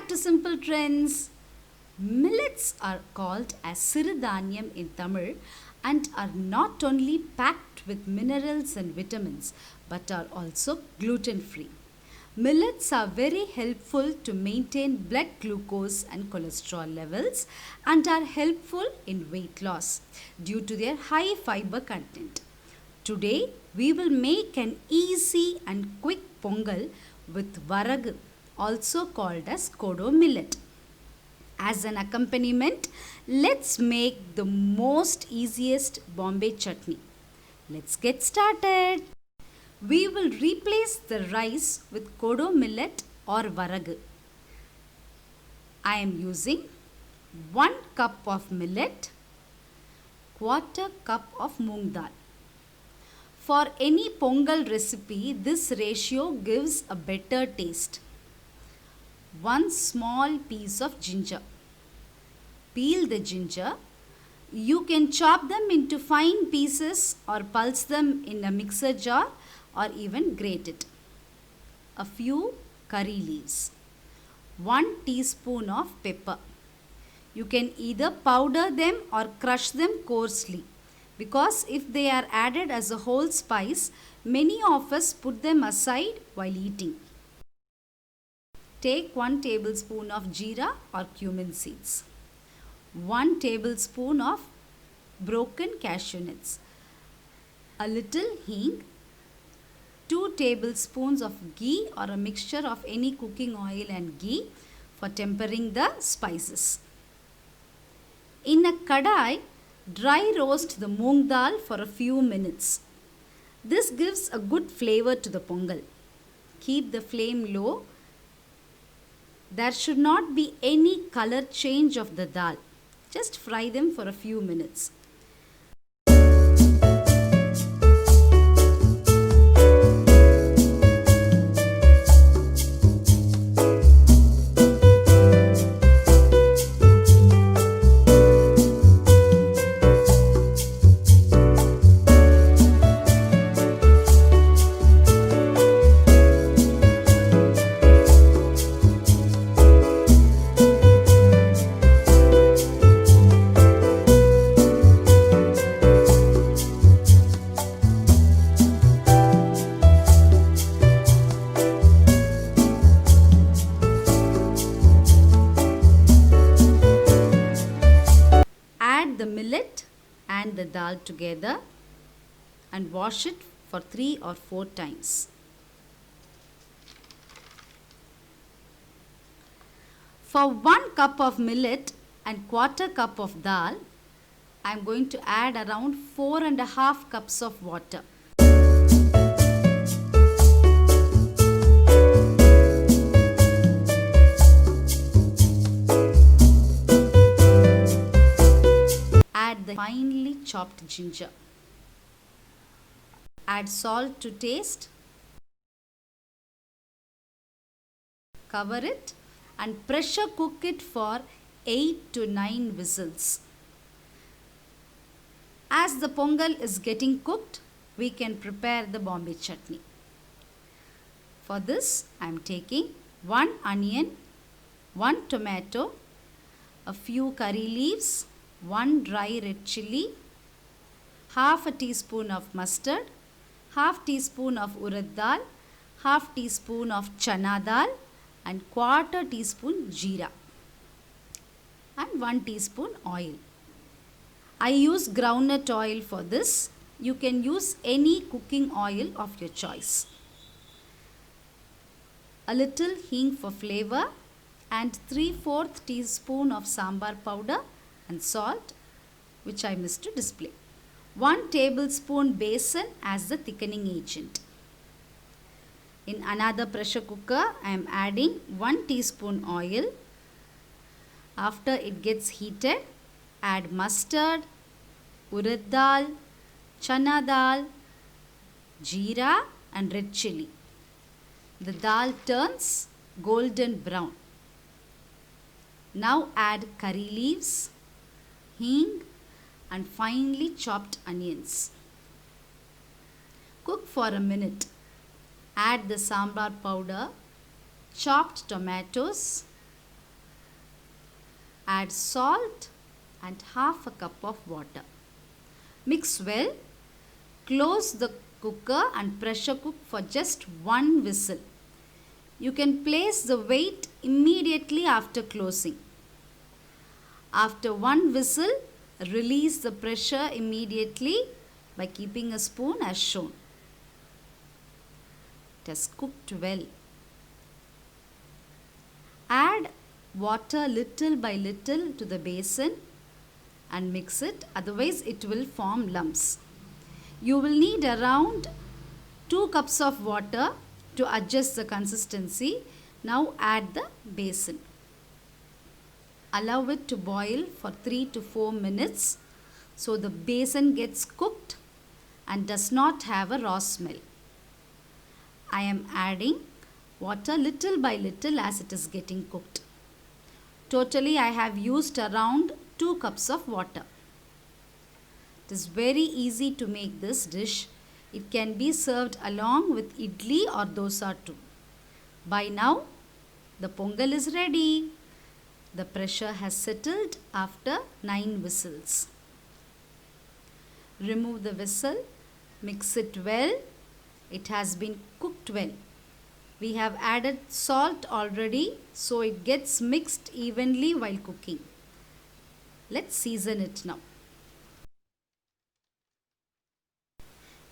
to Simple Trends. Millets are called as Sirudhaniyam in Tamil and are not only packed with minerals and vitamins but are also gluten free. Millets are very helpful to maintain blood glucose and cholesterol levels and are helpful in weight loss due to their high fiber content. Today we will make an easy and quick pongal with varagu, also called as kodo millet. As an accompaniment, let's make the most easiest Bombay chutney. Let's get started. We will replace the rice with kodo millet or varagu. I am using 1 cup of millet, quarter cup of moong dal. For any pongal recipe, this ratio gives a better taste. 1 small piece of ginger. Peel the ginger. You can chop them into fine pieces or pulse them in a mixer jar or even grate it. A few curry leaves. 1 teaspoon of pepper. You can either powder them or crush them coarsely, because if they are added as a whole spice, many of us put them aside while eating. Take 1 tablespoon of jeera or cumin seeds, 1 tablespoon of broken cashew nuts, a little hing, 2 tablespoons of ghee or a mixture of any cooking oil and ghee for tempering the spices. In a kadai, dry roast the moong dal for a few minutes. This gives a good flavor to the pongal. Keep the flame low. There should not be any color change of the dal. Just fry them for a few minutes. The millet and the dal together and wash it for 3 or 4 times. For 1 cup of millet and quarter cup of dal, I am going to add around 4.5 cups of water. Add the finely chopped ginger. Add salt to taste. Cover it and pressure cook it for 8 to 9 whistles. As the pongal is getting cooked, we can prepare the Bombay chutney. For this, I am taking 1 onion, 1 tomato, a few curry leaves, 1 dry red chilli, half a teaspoon of mustard, half teaspoon of urad dal, half teaspoon of chana dal and quarter teaspoon jeera and 1 teaspoon oil. I use groundnut oil for this. You can use any cooking oil of your choice. A little hing for flavor and 3/4 teaspoon of sambar powder and salt, which I missed to display. 1 tablespoon besan as the thickening agent. In another pressure cooker, I am adding 1 teaspoon oil. After it gets heated, add mustard, urad dal, chana dal, jeera and red chilli. The dal turns golden brown. Now add curry leaves, hing and finely chopped onions. Cook for a minute. Add the sambar powder, chopped tomatoes, Add salt and half a cup of water. Mix well. Close the cooker and pressure cook for just one whistle. You can place the weight immediately after closing. After one whistle, release the pressure immediately by keeping a spoon as shown. It has cooked well. Add water little by little to the basin and mix it, otherwise it will form lumps. You will need around 2 cups of water to adjust the consistency. Now add the basin. Allow it to boil for 3 to 4 minutes so the basin gets cooked and does not have a raw smell. I am adding water little by little as it is getting cooked. Totally I have used around 2 cups of water. It is very easy to make this dish. It can be served along with idli or dosa too. By now, the pongal is ready. The pressure has settled after 9 whistles. Remove the whistle, mix it well. It has been cooked well. We have added salt already, so it gets mixed evenly while cooking. Let's season it now.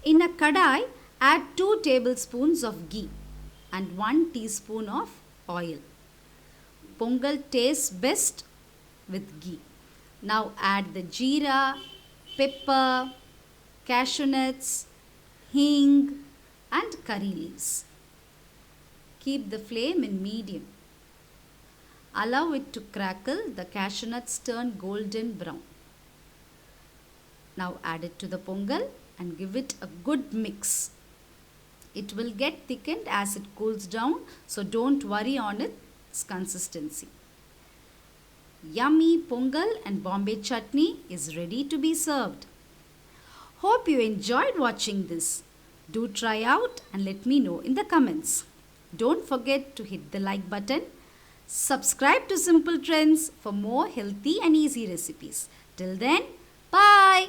In a kadai, add 2 tablespoons of ghee and 1 teaspoon of oil. Pongal tastes best with ghee. Now add the jeera, pepper, cashew nuts, hing and curry leaves. Keep the flame in medium. Allow it to crackle. The cashew nuts turn golden brown. Now add it to the pongal and give it a good mix. It will get thickened as it cools down, so don't worry on its consistency. Yummy pongal and Bombay chutney is ready to be served. Hope you enjoyed watching this. Do try out and let me know in the comments. Don't forget to hit the like button. Subscribe to Simple Trends for more healthy and easy recipes. Till then, bye.